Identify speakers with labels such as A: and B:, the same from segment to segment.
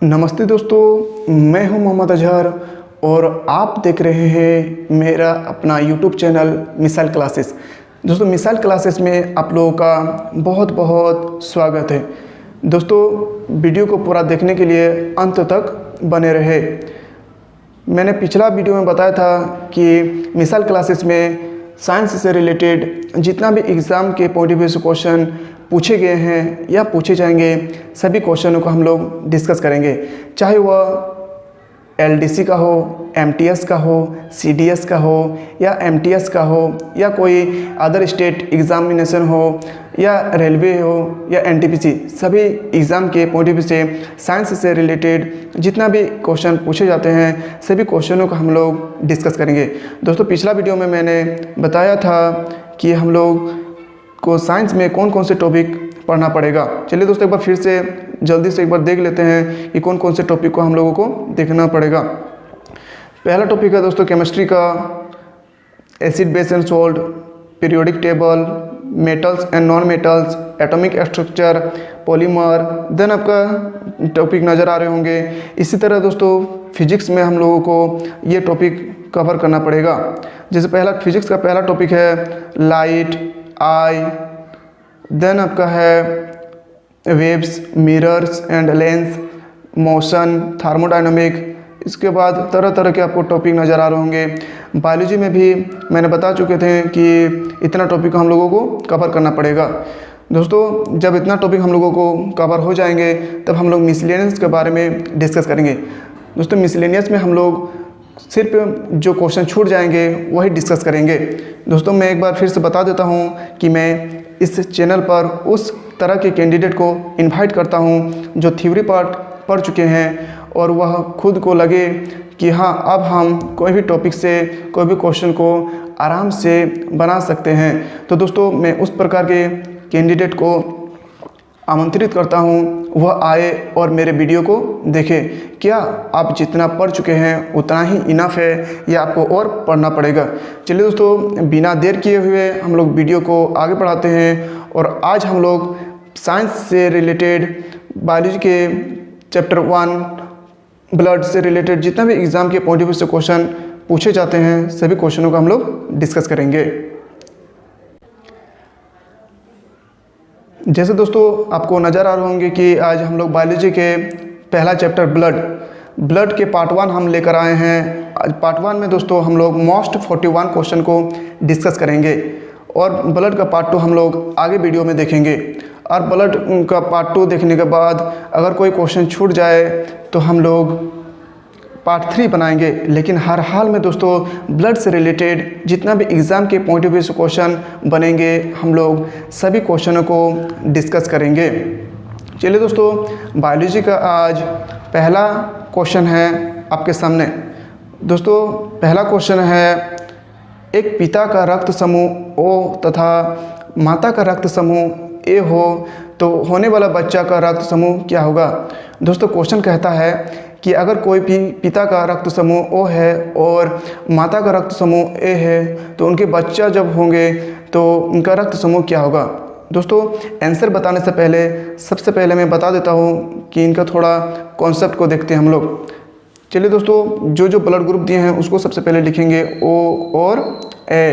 A: नमस्ते दोस्तों, मैं हूं मोहम्मद अजहर और आप देख रहे हैं मेरा अपना यूट्यूब चैनल मिसाइल क्लासेस। दोस्तों, मिसाइल क्लासेस में आप लोगों का बहुत बहुत स्वागत है। दोस्तों, वीडियो को पूरा देखने के लिए अंत तक बने रहे। मैंने पिछला वीडियो में बताया था कि मिसाइल क्लासेस में साइंस से रिलेटेड जितना भी एग्ज़ाम के पॉइंट ऑफ व्यू से क्वेश्चन पूछे गए हैं या पूछे जाएंगे, सभी क्वेश्चनों को हम लोग डिस्कस करेंगे, चाहे वह एलडीसी का हो, एमटीएस का हो, सीडीएस का हो या एमटीएस का हो या कोई अदर स्टेट एग्जामिनेशन हो या रेलवे हो या एनटीपीसी। सभी एग्ज़ाम के पॉइंट ऑफ व्यू से साइंस से रिलेटेड जितना भी क्वेश्चन पूछे जाते हैं, सभी क्वेश्चनों को हम लोग डिस्कस करेंगे। दोस्तों, पिछला वीडियो में मैंने बताया था कि हम लोग को साइंस में कौन कौन से टॉपिक पढ़ना पड़ेगा। चलिए दोस्तों, एक बार फिर से जल्दी से एक बार देख लेते हैं कि कौन कौन से टॉपिक को हम लोगों को देखना पड़ेगा। पहला टॉपिक है दोस्तों केमिस्ट्री का, acid base and salt, periodic table, metals and non metals, atomic structure, polymer. Then आपका टॉपिक नज़र आ रहे होंगे। इसी तरह दोस्तों फिजिक्स में हम लोगों को ये टॉपिक कवर करना पड़ेगा। जैसे फिजिक्स का पहला टॉपिक है लाइट, आई, देन आपका है waves, mirrors and lens, motion, thermodynamic. इसके बाद तरह तरह के आपको टॉपिक नज़र आ रहे होंगे। बायोलॉजी में भी मैंने बता चुके थे कि इतना टॉपिक हम लोगों को कवर करना पड़ेगा। दोस्तों, जब इतना टॉपिक हम लोगों को कवर हो जाएंगे तब हम लोग मिसलेनियस के बारे में डिस्कस करेंगे। दोस्तों, मिसलेनियस में हम लोग सिर्फ जो क्वेश्चन छूट जाएंगे वही डिस्कस करेंगे। दोस्तों, मैं एक बार फिर से बता देता हूँ कि मैं इस चैनल पर उस तरह के कैंडिडेट को इनवाइट करता हूँ जो थ्योरी पार्ट पढ़ चुके हैं और वह खुद को लगे कि हाँ, अब हम कोई भी टॉपिक से कोई भी क्वेश्चन को आराम से बना सकते हैं। तो दोस्तों, मैं उस प्रकार के कैंडिडेट को आमंत्रित करता हूँ, वह आए और मेरे वीडियो को देखें। क्या आप जितना पढ़ चुके हैं उतना ही इनफ है या आपको और पढ़ना पड़ेगा? चलिए दोस्तों, बिना देर किए हुए हम लोग वीडियो को आगे बढ़ाते हैं और आज हम लोग साइंस से रिलेटेड बायोलॉजी के चैप्टर 1 ब्लड से रिलेटेड जितना भी एग्ज़ाम के पॉइंट ऑफ व्यू से क्वेश्चन पूछे जाते हैं, सभी क्वेश्चनों को हम लोग डिस्कस करेंगे। जैसे दोस्तों आपको नज़र आ रहे होंगे कि आज हम लोग बायोलॉजी के पहला चैप्टर ब्लड के पार्ट 1 हम लेकर आए हैं। आज पार्ट 1 में दोस्तों हम लोग मोस्ट 41 क्वेश्चन को डिस्कस करेंगे और ब्लड का पार्ट 2 हम लोग आगे वीडियो में देखेंगे। और ब्लड का पार्ट 2 देखने के बाद अगर कोई क्वेश्चन छूट जाए तो हम लोग पार्ट 3 बनाएंगे। लेकिन हर हाल में दोस्तों ब्लड से रिलेटेड जितना भी एग्ज़ाम के पॉइंट ऑफ व्यू से क्वेश्चन बनेंगे, हम लोग सभी क्वेश्चनों को डिस्कस करेंगे। चलिए दोस्तों, बायोलॉजी का आज पहला क्वेश्चन है आपके सामने। दोस्तों, पहला क्वेश्चन है, एक पिता का रक्त समूह O तथा माता का रक्त समूह A हो तो होने वाला बच्चा का रक्त समूह क्या होगा? दोस्तों, क्वेश्चन कहता है कि अगर कोई भी पिता का रक्त समूह O है और माता का रक्त समूह A है तो उनके बच्चा जब होंगे तो उनका रक्त समूह क्या होगा? दोस्तों, आंसर बताने से पहले सबसे पहले मैं बता देता हूँ कि इनका थोड़ा कॉन्सेप्ट को देखते हैं हम लोग। चलिए दोस्तों, जो ब्लड ग्रुप दिए हैं उसको सबसे पहले लिखेंगे O और A।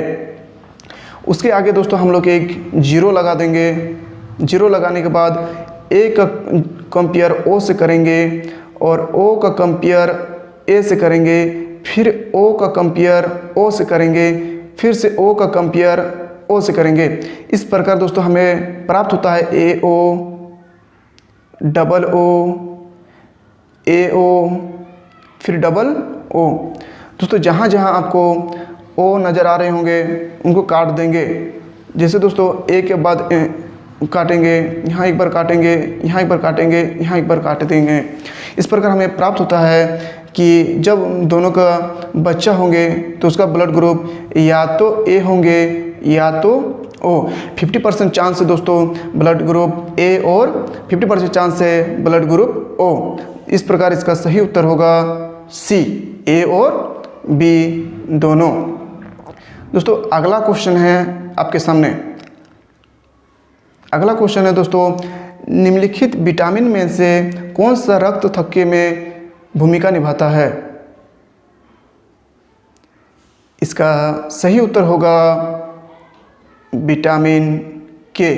A: उसके आगे दोस्तों हम लोग एक जीरो लगा देंगे। जीरो लगाने के बाद A का कंपेयर O से करेंगे और O का कंपेयर A से करेंगे, फिर O का कंपेयर O से करेंगे, फिर से O का कंपेयर O से करेंगे। इस प्रकार दोस्तों हमें प्राप्त होता है AO, डबल O, AO, फिर डबल O। दोस्तों, जहाँ जहाँ आपको O नज़र आ रहे होंगे उनको काट देंगे। जैसे दोस्तों A के बाद काटेंगे, यहाँ एक बार काटेंगे, यहाँ एक बार काटेंगे, यहाँ एक बार काट देंगे। इस प्रकार हमें प्राप्त होता है कि जब दोनों का बच्चा होंगे तो उसका ब्लड ग्रुप या तो A होंगे या तो O। 50% चांस है दोस्तों ब्लड ग्रुप A और 50% चांस है ब्लड ग्रुप O। इस प्रकार इसका सही उत्तर होगा C, A और B दोनों। दोस्तों, अगला क्वेश्चन है आपके सामने। अगला क्वेश्चन है दोस्तों, निम्नलिखित विटामिन में से कौन सा रक्त थक्के में भूमिका निभाता है? इसका सही उत्तर होगा विटामिन के।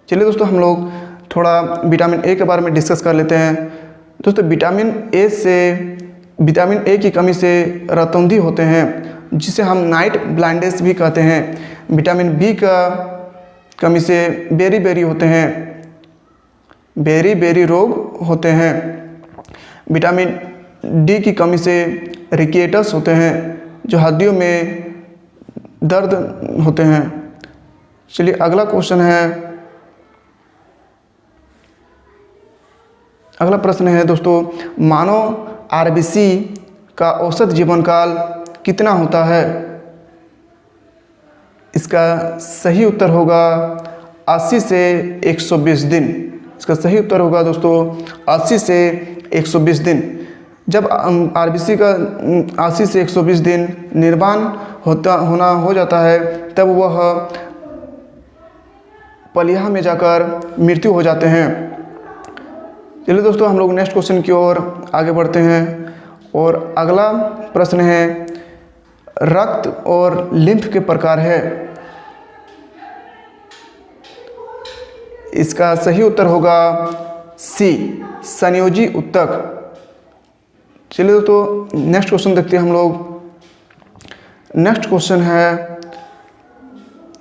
A: चलिए दोस्तों, हम लोग थोड़ा विटामिन ए के बारे में डिस्कस कर लेते हैं। दोस्तों, विटामिन ए की कमी से रतौंधी होते हैं, जिसे हम नाइट ब्लाइंडनेस भी कहते हैं। विटामिन बी का कमी से बेरी होते हैं, बेरी रोग होते हैं। विटामिन डी की कमी से रिकेटस होते हैं, जो हड्डियों में दर्द होते हैं। चलिए अगला क्वेश्चन है, अगला प्रश्न है दोस्तों, मानव आरबीसी का औसत जीवन काल कितना होता है? इसका सही उत्तर होगा 80 से 120 दिन। इसका सही उत्तर होगा दोस्तों 80 से 120 दिन। जब आरबीसी का 80 से 120 दिन निर्माण हो जाता है, तब वह पलिया में जाकर मृत्यु हो जाते हैं। चलिए दोस्तों, हम लोग नेक्स्ट क्वेश्चन की ओर आगे बढ़ते हैं। और अगला प्रश्न है, रक्त और लिम्फ के प्रकार है। इसका सही उत्तर होगा सी, संयोजी ऊतक। चलिए दोस्तों, नेक्स्ट क्वेश्चन देखते हैं हम लोग। नेक्स्ट क्वेश्चन है,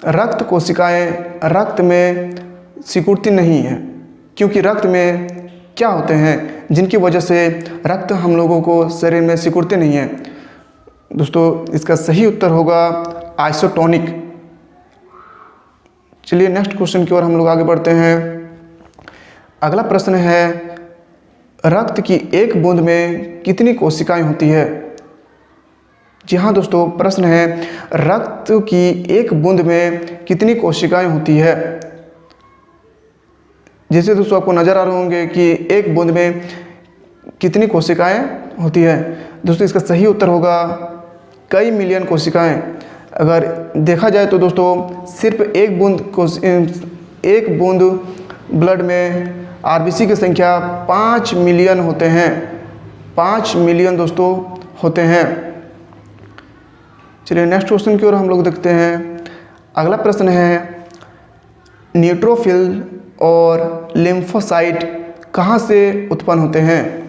A: रक्त कोशिकाएं रक्त में सिकुड़ती नहीं है, क्योंकि रक्त में क्या होते हैं जिनकी वजह से रक्त हम लोगों को शरीर में सिकुड़ते नहीं हैं? दोस्तों, इसका सही उत्तर होगा आइसोटोनिक। चलिए नेक्स्ट क्वेश्चन की ओर हम लोग आगे बढ़ते हैं। अगला प्रश्न है, रक्त की एक बूंद में कितनी कोशिकाएं होती है? जी हाँ दोस्तों, प्रश्न है, रक्त की एक बूंद में कितनी कोशिकाएं होती है? जैसे दोस्तों आपको नज़र आ रहे होंगे कि एक बूंद में कितनी कोशिकाएं होती है। दोस्तों, इसका सही उत्तर होगा कई मिलियन कोशिकाएं। अगर देखा जाए तो दोस्तों, सिर्फ एक बूंद ब्लड में आरबीसी की संख्या 5 मिलियन होते हैं। 5 मिलियन दोस्तों होते हैं। चलिए नेक्स्ट क्वेश्चन की ओर हम लोग देखते हैं। अगला प्रश्न है, न्यूट्रोफिल और लिम्फोसाइट कहाँ से उत्पन्न होते हैं?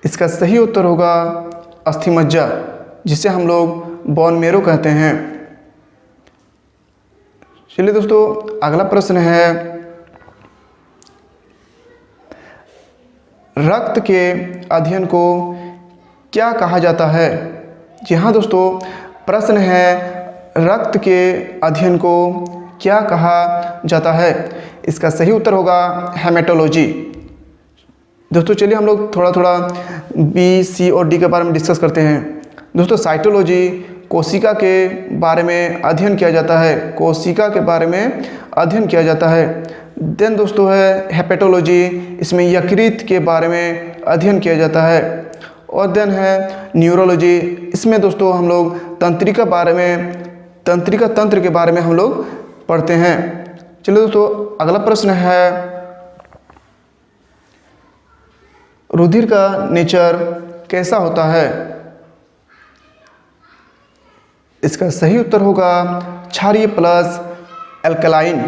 A: इसका सही उत्तर होगा अस्थिमज्जा, जिसे हम लोग बोन मैरो कहते हैं। चलिए दोस्तों, अगला प्रश्न है, रक्त के अध्ययन को क्या कहा जाता है? जी हाँ दोस्तों, प्रश्न है, रक्त के अध्ययन को क्या कहा जाता है? इसका सही उत्तर होगा हेमेटोलॉजी। दोस्तों, चलिए हम लोग थोड़ा बी, सी और डी के बारे में डिस्कस करते हैं। दोस्तों, साइटोलॉजी कोशिका के बारे में अध्ययन किया जाता है, कोशिका के बारे में अध्ययन किया जाता है। देन दोस्तों है हेपेटोलॉजी, इसमें यकृत के बारे में अध्ययन किया जाता है। और देन है न्यूरोलॉजी, इसमें दोस्तों हम लोग तंत्रिका तंत्र के बारे में हम लोग पढ़ते हैं। चलिए दोस्तों, अगला प्रश्न है, रुधिर का नेचर कैसा होता है? इसका सही उत्तर होगा क्षारीय प्लस एल्कलाइन।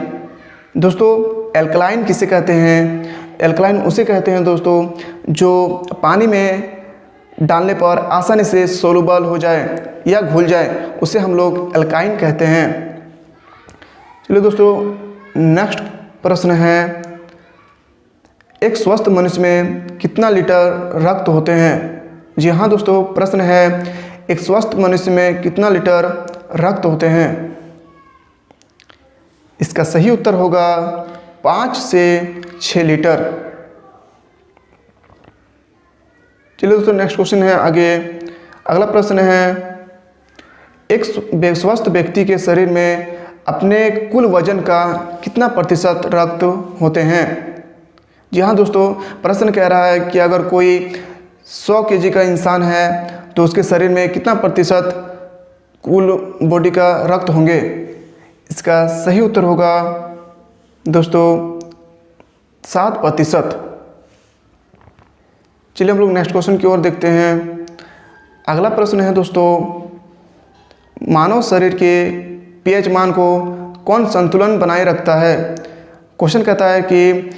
A: दोस्तों, एल्कलाइन किसे कहते हैं? एल्कलाइन उसे कहते हैं दोस्तों जो पानी में डालने पर आसानी से सोलूबल हो जाए या घुल जाए, उसे हम लोग एल्काइन कहते हैं। चलिए दोस्तों, नेक्स्ट प्रश्न है, एक स्वस्थ मनुष्य में कितना लीटर रक्त होते हैं? जी हाँ दोस्तों, प्रश्न है, एक स्वस्थ मनुष्य में कितना लीटर रक्त होते हैं? इसका सही उत्तर होगा 5 से 6 लीटर। चलिए दोस्तों, नेक्स्ट क्वेश्चन है आगे। अगला प्रश्न है, एक स्वस्थ व्यक्ति के शरीर में अपने कुल वजन का कितना प्रतिशत रक्त होते हैं? जी हाँ दोस्तों, प्रश्न कह रहा है कि अगर कोई 100 केजी का इंसान है तो उसके शरीर में कितना प्रतिशत कुल बॉडी का रक्त होंगे? इसका सही उत्तर होगा दोस्तों 7%। चलिए हम लोग नेक्स्ट क्वेश्चन की ओर देखते हैं। अगला प्रश्न है दोस्तों, मानव शरीर के पीएच मान को कौन संतुलन बनाए रखता है। क्वेश्चन कहता है कि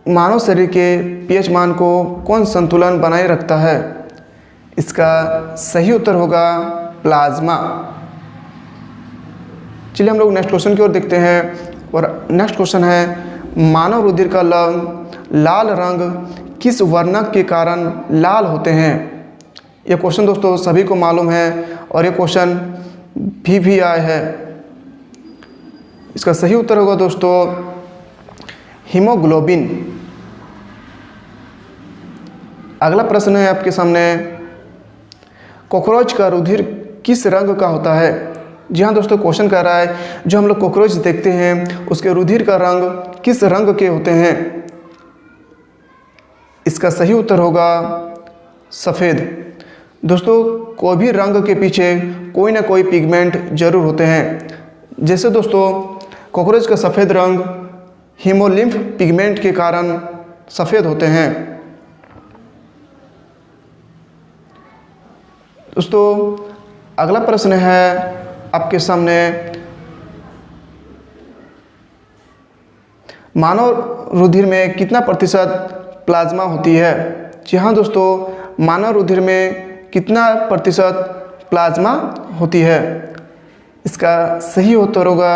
A: मानव शरीर के पीएच मान को कौन संतुलन बनाए रखता है। इसका सही उत्तर होगा प्लाज्मा। चलिए हम लोग नेक्स्ट क्वेश्चन की ओर देखते हैं। और नेक्स्ट क्वेश्चन है, मानव रुधिर का लाल रंग किस वर्णक के कारण लाल होते हैं। ये क्वेश्चन दोस्तों सभी को मालूम है और ये क्वेश्चन भी आया है। इसका सही उत्तर होगा दोस्तों हीमोग्लोबिन। अगला प्रश्न है आपके सामने, कॉकरोच का रुधिर किस रंग का होता है। जी हाँ दोस्तों, क्वेश्चन कह रहा है जो हम लोग कॉकरोच देखते हैं उसके रुधिर का रंग किस रंग के होते हैं। इसका सही उत्तर होगा सफ़ेद। दोस्तों कोई भी रंग के पीछे कोई ना कोई पिगमेंट जरूर होते हैं। जैसे दोस्तों कॉकरोच का सफ़ेद रंग हीमोलिम्फ पिगमेंट के कारण सफ़ेद होते हैं। दोस्तों अगला प्रश्न है आपके सामने, मानव रुधिर में कितना प्रतिशत प्लाज्मा होती है। जी हाँ दोस्तों, मानव रुधिर में कितना प्रतिशत प्लाज्मा होती है। इसका सही उत्तर होगा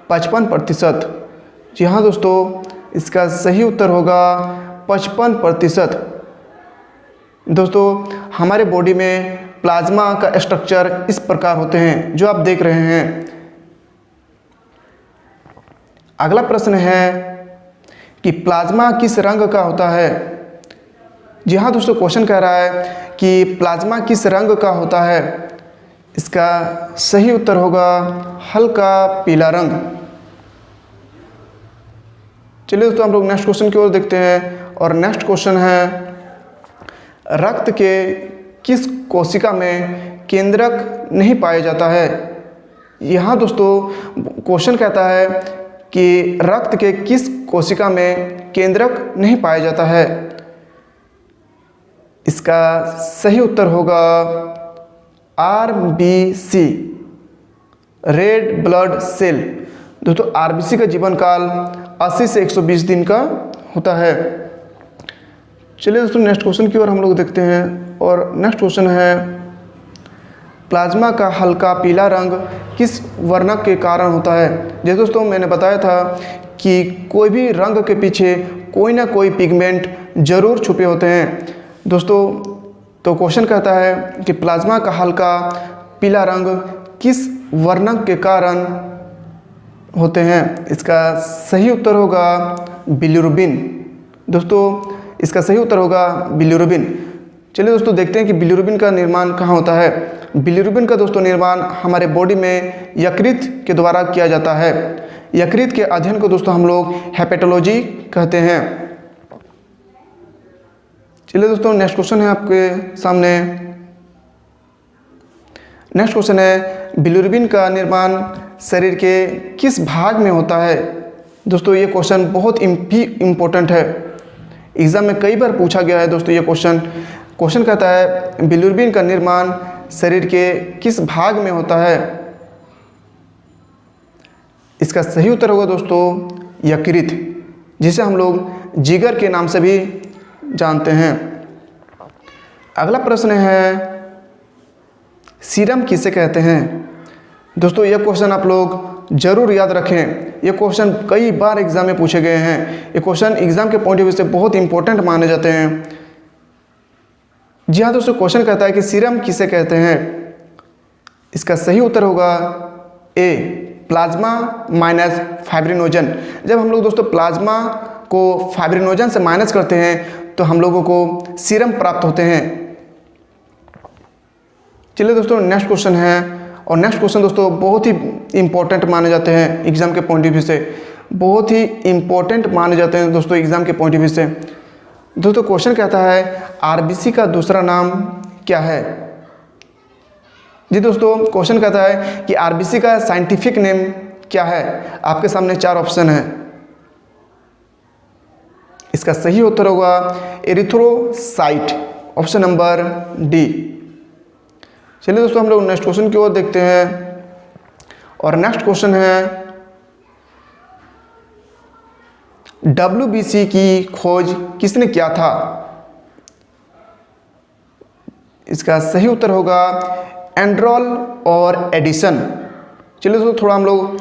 A: 55%। जी हाँ दोस्तों, इसका सही उत्तर होगा 55%। दोस्तों हमारे बॉडी में प्लाज्मा का स्ट्रक्चर इस प्रकार होते हैं जो आप देख रहे हैं। अगला प्रश्न है कि प्लाज्मा किस रंग का होता है। जी हाँ दोस्तों, क्वेश्चन कह रहा है कि प्लाज्मा किस रंग का होता है। इसका सही उत्तर होगा हल्का पीला रंग। चलिए दोस्तों हम लोग नेक्स्ट क्वेश्चन की ओर देखते हैं। और नेक्स्ट क्वेश्चन है, रक्त के किस कोशिका में केंद्रक नहीं पाया जाता है। यहाँ दोस्तों क्वेश्चन कहता है कि रक्त के किस कोशिका में केंद्रक नहीं पाया जाता है। इसका सही उत्तर होगा RBC, रेड ब्लड सेल। दोस्तों RBC का जीवन काल 80 से 120 दिन का होता है। चलिए दोस्तों नेक्स्ट क्वेश्चन की ओर हम लोग देखते हैं। और नेक्स्ट क्वेश्चन है, प्लाज्मा का हल्का पीला रंग किस वर्णक के कारण होता है। जैसे दोस्तों मैंने बताया था कि कोई भी रंग के पीछे कोई ना कोई पिगमेंट जरूर छुपे होते हैं। दोस्तों तो क्वेश्चन कहता है कि प्लाज्मा का हल्का पीला रंग किस वर्णक के कारण होते हैं। इसका सही उत्तर होगा बिलिरुबिन। दोस्तों इसका सही उत्तर होगा बिलिरुबिन। चलिए दोस्तों देखते हैं कि बिलिरुबिन का निर्माण कहाँ होता है। बिलिरुबिन का दोस्तों निर्माण हमारे बॉडी में यकृत के द्वारा किया जाता है। यकृत के अध्ययन को दोस्तों हम लोग हेपेटोलॉजी कहते हैं। चलिए दोस्तों नेक्स्ट क्वेश्चन है आपके सामने। नेक्स्ट क्वेश्चन है, बिलिरुबिन का निर्माण शरीर के किस भाग में होता है। दोस्तों ये क्वेश्चन बहुत इम्पोर्टेंट है, एग्जाम में कई बार पूछा गया है। दोस्तों ये क्वेश्चन कहता है बिलिरुबिन का निर्माण शरीर के किस भाग में होता है। इसका सही उत्तर होगा दोस्तों यकृत, जिसे हम लोग जिगर के नाम से भी जानते हैं। अगला प्रश्न है, सीरम किसे कहते हैं। दोस्तों यह क्वेश्चन आप लोग जरूर याद रखें। ये क्वेश्चन कई बार एग्जाम में पूछे गए हैं। ये क्वेश्चन एग्जाम के पॉइंट ऑफ व्यू से बहुत इंपॉर्टेंट माने जाते हैं। जी हाँ दोस्तों, क्वेश्चन कहता है कि सीरम किसे कहते हैं। इसका सही उत्तर होगा ए, प्लाज्मा माइनस फाइब्रिनोजन। जब हम लोग दोस्तों प्लाज्मा को फाइब्रिनोजन से माइनस करते हैं तो हम लोगों को सीरम प्राप्त होते हैं। चलिए दोस्तों नेक्स्ट क्वेश्चन है। और नेक्स्ट क्वेश्चन दोस्तों बहुत ही इंपॉर्टेंट माने जाते हैं एग्जाम के पॉइंट ऑफ व्यू से, बहुत ही इंपॉर्टेंट माने जाते हैं दोस्तों एग्जाम के पॉइंट ऑफ व्यू से। दोस्तों क्वेश्चन कहता है आरबीसी का दूसरा नाम क्या है। जी दोस्तों, क्वेश्चन कहता है कि आरबीसी का साइंटिफिक नेम क्या है। आपके सामने 4 ऑप्शन है। इसका सही उत्तर होगा एरिथ्रोसाइट, ऑप्शन नंबर डी। चलिए दोस्तों, हम लोग नेक्स्ट क्वेश्चन की ओर देखते हैं। और नेक्स्ट क्वेश्चन है WBC की खोज किसने किया था। इसका सही उत्तर होगा एंड्रॉल और एडिसन। चलिए दोस्तों, थोड़ा हम लोग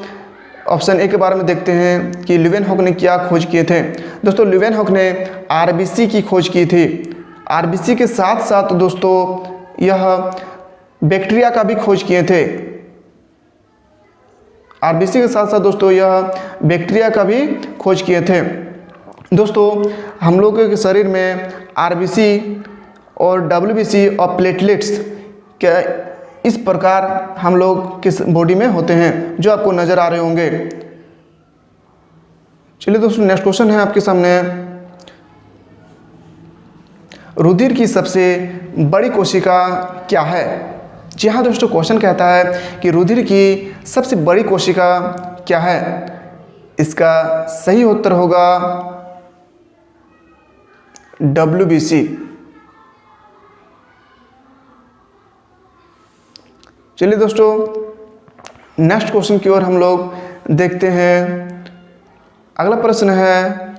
A: ऑप्शन ए के बारे में देखते हैं कि ल्यूवेनहॉक ने क्या खोज किए थे। दोस्तों, ल्यूवेनहॉक ने आरबीसी की खोज की थी। आरबीसी के साथ साथ दोस्तों यह बैक्टीरिया का भी खोज किए थे। आरबीसी के साथ साथ दोस्तों यह बैक्टीरिया का भी खोज किए थे। दोस्तों, हम लोगों के शरीर में आरबीसी और WBC और प्लेटलेट्स क्या इस प्रकार हम लोग किस बॉडी में होते हैं जो आपको नज़र आ रहे होंगे। चलिए दोस्तों, नेक्स्ट क्वेश्चन है आपके सामने। रुधिर की सबसे बड़ी कोशिका क्या है। जी हाँ दोस्तों, क्वेश्चन कहता है कि रुधिर की सबसे बड़ी कोशिका क्या है। इसका सही उत्तर होगा WBC। चलिए दोस्तों, नेक्स्ट क्वेश्चन की ओर हम लोग देखते हैं। अगला प्रश्न है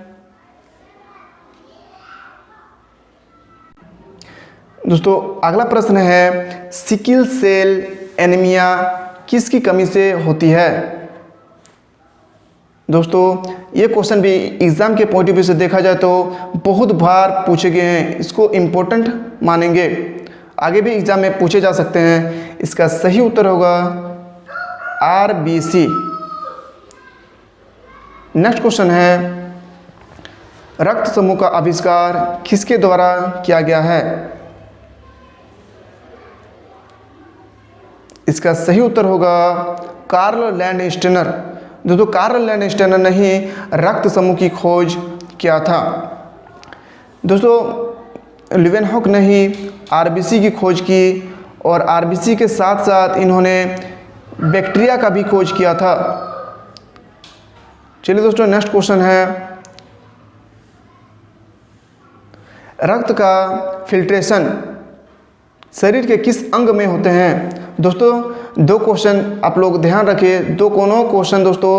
A: दोस्तों, अगला प्रश्न है सिकल सेल एनीमिया किसकी कमी से होती है। दोस्तों, ये क्वेश्चन भी एग्जाम के पॉइंट ऑफ व्यू से देखा जाए तो बहुत बार पूछे गए हैं। इसको इम्पोर्टेंट मानेंगे, आगे भी एग्जाम में पूछे जा सकते हैं। इसका सही उत्तर होगा RBC। नेक्स्ट क्वेश्चन है रक्त समूह का आविष्कार किसके द्वारा किया गया है। इसका सही उत्तर होगा कार्ल लैंडस्टेनर। दोस्तों, कार्ल लैंडस्टेनर ने ही रक्त समूह की खोज किया था। दोस्तों, ल्यूवेनहॉक ने ही आरबीसी की खोज की और आरबीसी के साथ साथ इन्होंने बैक्टीरिया का भी खोज किया था। चलिए दोस्तों, नेक्स्ट क्वेश्चन है रक्त का फिल्ट्रेशन शरीर के किस अंग में होते हैं। दोस्तों, 2 क्वेश्चन आप लोग ध्यान रखिए। दोनों क्वेश्चन दोस्तों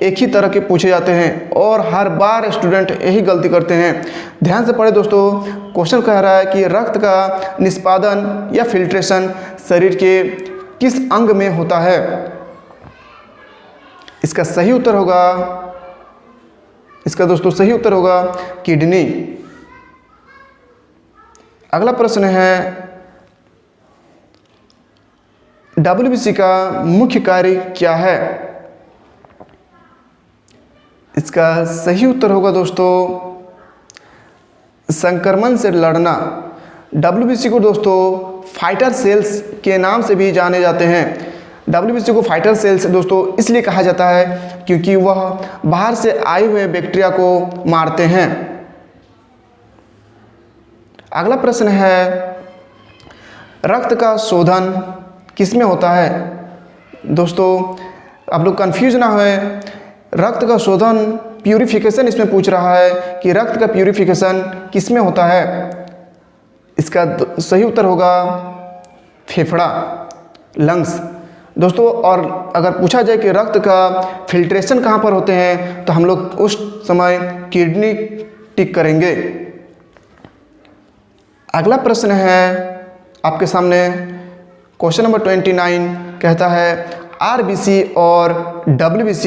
A: एक ही तरह के पूछे जाते हैं और हर बार स्टूडेंट यही गलती करते हैं। ध्यान से पढ़े दोस्तों। क्वेश्चन कह रहा है कि रक्त का निष्पादन या फिल्ट्रेशन शरीर के किस अंग में होता है। इसका सही उत्तर होगा किडनी। अगला प्रश्न है WBC का मुख्य कार्य क्या है। इसका सही उत्तर होगा दोस्तों संक्रमण से लड़ना। WBC को दोस्तों फाइटर सेल्स के नाम से भी जाने जाते हैं। WBC को फाइटर सेल्स दोस्तों इसलिए कहा जाता है क्योंकि वह बाहर से आए हुए बैक्टीरिया को मारते हैं। अगला प्रश्न है रक्त का शोधन किसमें होता है। दोस्तों, आप लोग कंफ्यूज ना हुए। रक्त का शोधन प्यूरिफिकेशन इसमें पूछ रहा है कि रक्त का प्यूरिफिकेशन किसमें होता है। इसका सही उत्तर होगा फेफड़ा, लंग्स। दोस्तों, और अगर पूछा जाए कि रक्त का फिल्ट्रेशन कहाँ पर होते हैं तो हम लोग उस समय किडनी टिक करेंगे। अगला प्रश्न है आपके सामने क्वेश्चन नंबर 29 कहता है RBC और WBC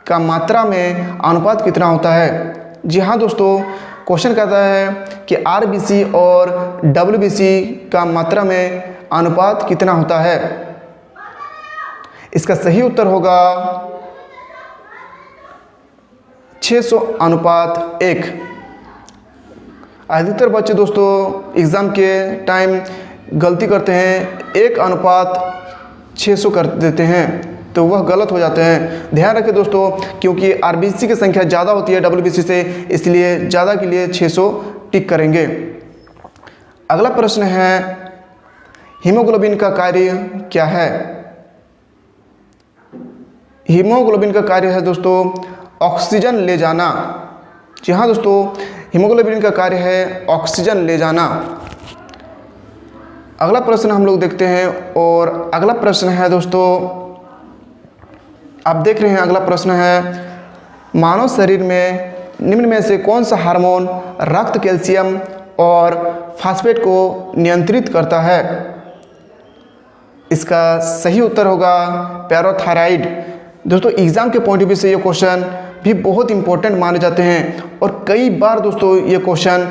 A: का मात्रा में अनुपात कितना होता है। जी हाँ दोस्तों, क्वेश्चन कहता है कि RBC और WBC का मात्रा में अनुपात कितना होता है। इसका सही उत्तर होगा 600:1। अधिकतर बच्चे दोस्तों एग्ज़ाम के टाइम गलती करते हैं, 1:600 कर देते हैं, तो वह गलत हो जाते हैं। ध्यान रखें दोस्तों, क्योंकि RBC की संख्या ज़्यादा होती है WBC से, इसलिए ज़्यादा के लिए 600 टिक करेंगे। अगला प्रश्न है हीमोग्लोबिन का कार्य क्या है? हीमोग्लोबिन का कार्य है दोस्तों ऑक्सीजन ले जाना। जी हाँ दोस्तों, हीमोग्लोबिन का कार्य है ऑक्सीजन ले जाना। अगला प्रश्न हम लोग देखते हैं, और अगला प्रश्न है दोस्तों, आप देख रहे हैं अगला प्रश्न है, मानव शरीर में निम्न में से कौन सा हार्मोन रक्त कैल्शियम और फास्फेट को नियंत्रित करता है? इसका सही उत्तर होगा पैराथायराइड। दोस्तों एग्जाम के पॉइंट ऑफ व्यू से ये क्वेश्चन भी बहुत इंपॉर्टेंट माने जाते हैं और कई बार दोस्तों ये क्वेश्चन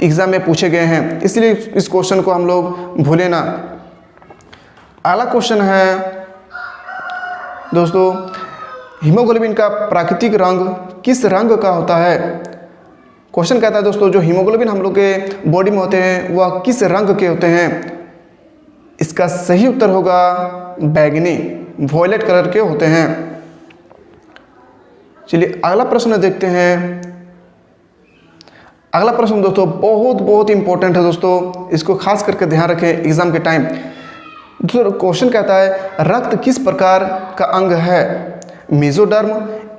A: एग्जाम में पूछे गए हैं, इसलिए इस क्वेश्चन को हम लोग भूले ना। अगला क्वेश्चन है दोस्तों, हीमोग्लोबिन का प्राकृतिक रंग किस रंग का होता है? क्वेश्चन कहता है दोस्तों, जो हीमोग्लोबिन हम लोग के बॉडी में होते हैं वह किस रंग के होते हैं? इसका सही उत्तर होगा बैगनी, वॉयलेट कलर के होते हैं। चलिए अगला प्रश्न देखते हैं। अगला प्रश्न दोस्तों बहुत इंपॉर्टेंट है दोस्तों, इसको खास करके ध्यान रखें एग्जाम के टाइम। दोस्तों क्वेश्चन कहता है, रक्त किस प्रकार का अंग है? मेसोडर्म,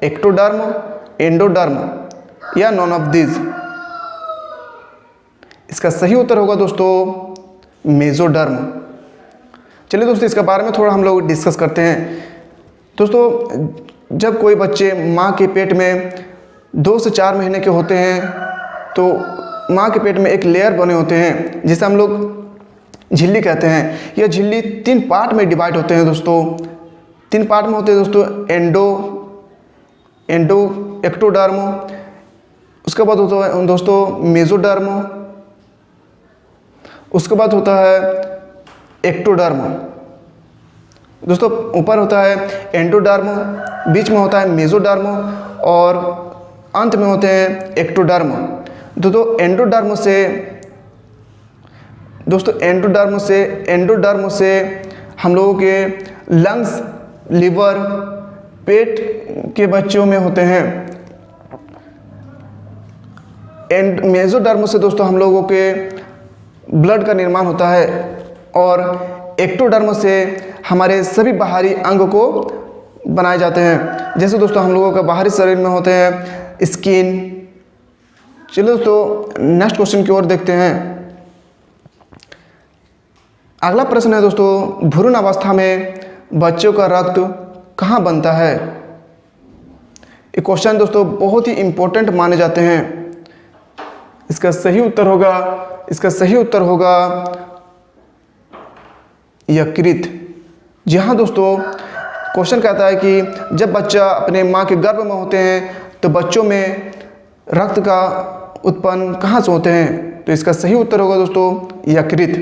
A: एक्टोडर्म, एंडोडर्म या नॉन ऑफ दिस? इसका सही उत्तर होगा दोस्तों मेसोडर्म। चलिए दोस्तों इसके बारे में थोड़ा हम लोग डिस्कस करते हैं। दोस्तों जब कोई बच्चे माँ के पेट में 2 से 4 महीने के होते हैं तो माँ के पेट में एक लेयर बने होते हैं जिसे हम लोग झिल्ली कहते हैं। यह झिल्ली 3 पार्ट में डिवाइड होते हैं दोस्तों। 3 पार्ट में होते हैं दोस्तों, एक्टोडर्म, उसके बाद होता है दोस्तों मेसोडर्म, उसके बाद होता है एक्टोडर्म। दोस्तों ऊपर होता है एंडोडर्म, बीच में होता है मेसोडर्म और अंत में होते हैं एक्टोडर्म। दोस्तों एंडोडर्म से हम लोगों के लंग्स, लिवर, पेट के बच्चों में होते हैं। मेसोडर्म से दोस्तों हम लोगों के ब्लड का निर्माण होता है और एक्टोडर्म से हमारे सभी बाहरी अंग को बनाए जाते हैं। जैसे दोस्तों हम लोगों का बाहरी शरीर में होते हैं स्किन। चलिए दोस्तों नेक्स्ट क्वेश्चन की ओर देखते हैं। अगला प्रश्न है दोस्तों, भ्रूण अवस्था में बच्चों का रक्त कहाँ बनता है? ये क्वेश्चन दोस्तों बहुत ही इंपॉर्टेंट माने जाते हैं। इसका सही उत्तर होगा यकृत। जी हाँ दोस्तों, क्वेश्चन कहता है कि जब बच्चा अपने माँ के गर्भ में होते हैं तो बच्चों में रक्त का उत्पन्न कहाँ से होते हैं? तो इसका सही उत्तर होगा दोस्तों यकृत।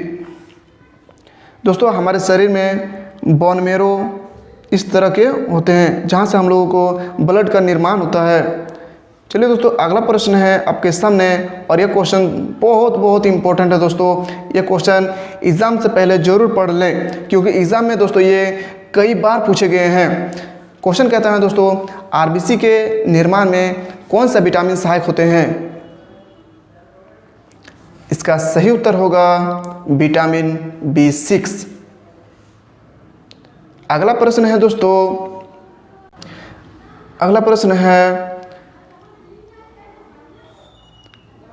A: दोस्तों हमारे शरीर में बोन मेरो इस तरह के होते हैं जहाँ से हम लोगों को ब्लड का निर्माण होता है। चलिए दोस्तों अगला प्रश्न है आपके सामने, और यह क्वेश्चन बहुत इंपॉर्टेंट है दोस्तों। यह क्वेश्चन एग्ज़ाम से पहले ज़रूर पढ़ लें क्योंकि एग्ज़ाम में दोस्तों ये कई बार पूछे गए हैं। क्वेश्चन कहता है दोस्तों, आरबीसी के निर्माण में कौन सा विटामिन सहायक होते हैं? इसका सही उत्तर होगा विटामिन B6। अगला प्रश्न है दोस्तों, अगला प्रश्न है,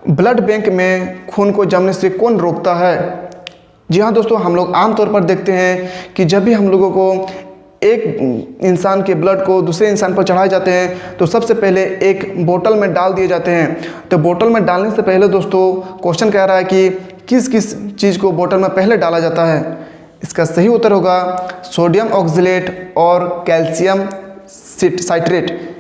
A: ब्लड बैंक में खून को जमने से कौन रोकता है? जी हाँ दोस्तों, हम लोग आमतौर पर देखते हैं कि जब भी हम लोगों को एक इंसान के ब्लड को दूसरे इंसान पर चढ़ाए जाते हैं तो सबसे पहले एक बोतल में डाल दिए जाते हैं। तो बोतल में डालने से पहले दोस्तों क्वेश्चन कह रहा है कि किस किस चीज़ को बोतल में पहले डाला जाता है? इसका सही उत्तर होगा सोडियम ऑक्जेलेट और कैल्शियम साइट्रेट।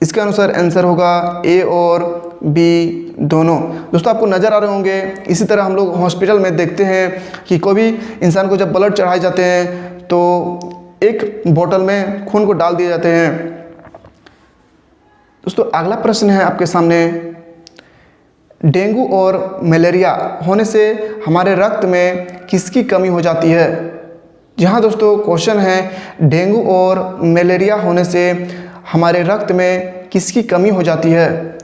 A: इसके अनुसार आंसर होगा ए और बी दोनों। दोस्तों आपको नज़र आ रहे होंगे, इसी तरह हम लोग हॉस्पिटल में देखते हैं कि कोई भी इंसान को जब ब्लड चढ़ाए जाते हैं तो एक बोतल में खून को डाल दिए जाते हैं। दोस्तों अगला प्रश्न है आपके सामने, डेंगू और मलेरिया होने से हमारे रक्त में किसकी कमी हो जाती है? जी हाँ दोस्तों, क्वेश्चन है डेंगू और मलेरिया होने से हमारे रक्त में किसकी कमी हो जाती है?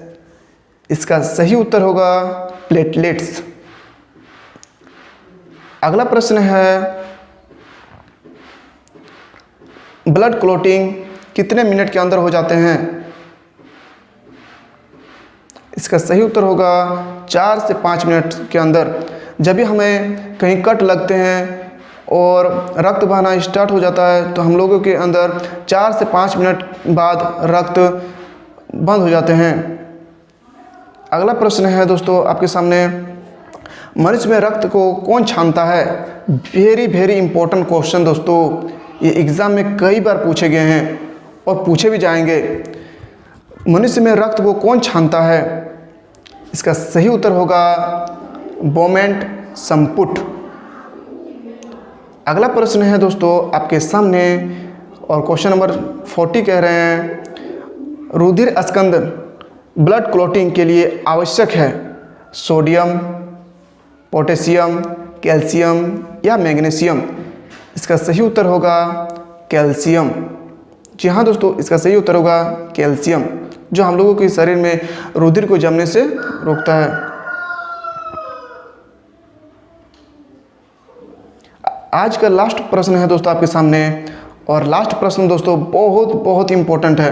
A: इसका सही उत्तर होगा प्लेटलेट्स। अगला प्रश्न है, ब्लड क्लॉटिंग कितने मिनट के अंदर हो जाते हैं? इसका सही उत्तर होगा 4 से 5 मिनट के अंदर। जब भी हमें कहीं कट लगते हैं और रक्त बहना स्टार्ट हो जाता है तो हम लोगों के अंदर 4 से 5 मिनट बाद रक्त बंद हो जाते हैं। अगला प्रश्न है दोस्तों आपके सामने, मनुष्य में रक्त को कौन छानता है? वेरी इंपॉर्टेंट क्वेश्चन दोस्तों, ये एग्ज़ाम में कई बार पूछे गए हैं और पूछे भी जाएंगे। मनुष्य में रक्त को कौन छानता है? इसका सही उत्तर होगा बोमेंट संपुट। अगला प्रश्न है दोस्तों आपके सामने और क्वेश्चन नंबर 40 कह रहे हैं, रुधिर स्कंदन ब्लड क्लॉटिंग के लिए आवश्यक है? सोडियम, पोटेशियम, कैल्शियम या मैग्नीशियम? इसका सही उत्तर होगा कैल्शियम। जी हाँ दोस्तों, इसका सही उत्तर होगा कैल्शियम, जो हम लोगों के शरीर में रुधिर को जमने से रोकता है। आज का लास्ट प्रश्न है दोस्तों आपके सामने, और लास्ट प्रश्न दोस्तों बहुत इंपॉर्टेंट है।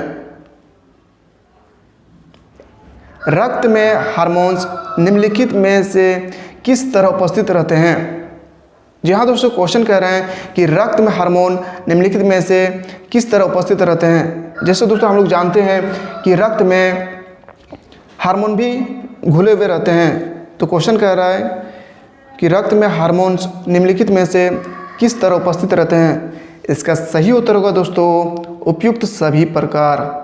A: रक्त में हार्मोन्स निम्नलिखित में से किस तरह उपस्थित रहते हैं? जी हाँ दोस्तों, क्वेश्चन कह रहे हैं कि रक्त में हार्मोन निम्नलिखित में से किस तरह उपस्थित रहते हैं। जैसे दोस्तों हम लोग जानते हैं कि रक्त में हार्मोन भी घुले हुए रहते हैं, तो क्वेश्चन कह रहा है कि रक्त में हार्मोन्स निम्नलिखित में से किस तरह उपस्थित रहते हैं। इसका सही उत्तर होगा दोस्तों उपयुक्त सभी प्रकार।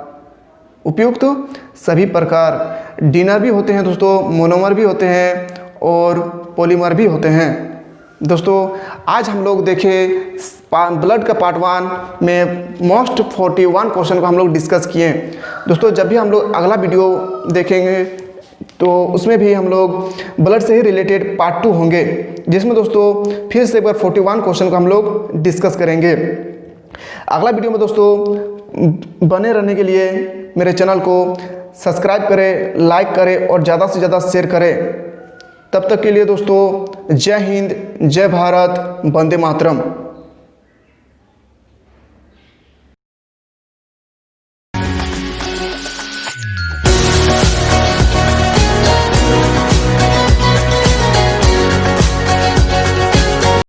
A: उपयुक्त सभी प्रकार। डिनर भी होते हैं दोस्तों, मोनोमर भी होते हैं और पॉलीमर भी होते हैं। दोस्तों आज हम लोग देखें ब्लड का पार्ट 1 में मोस्ट 41 क्वेश्चन को हम लोग डिस्कस किए। दोस्तों जब भी हम लोग अगला वीडियो देखेंगे तो उसमें भी हम लोग ब्लड से ही रिलेटेड पार्ट 2 होंगे, जिसमें दोस्तों फिर से एक बार 41 क्वेश्चन को हम लोग डिस्कस करेंगे। अगला वीडियो में दोस्तों बने रहने के लिए मेरे चैनल को सब्सक्राइब करें, लाइक करें और ज़्यादा से ज़्यादा शेयर करें। तब तक के लिए दोस्तों जय हिंद, जय भारत, वंदे मातरम।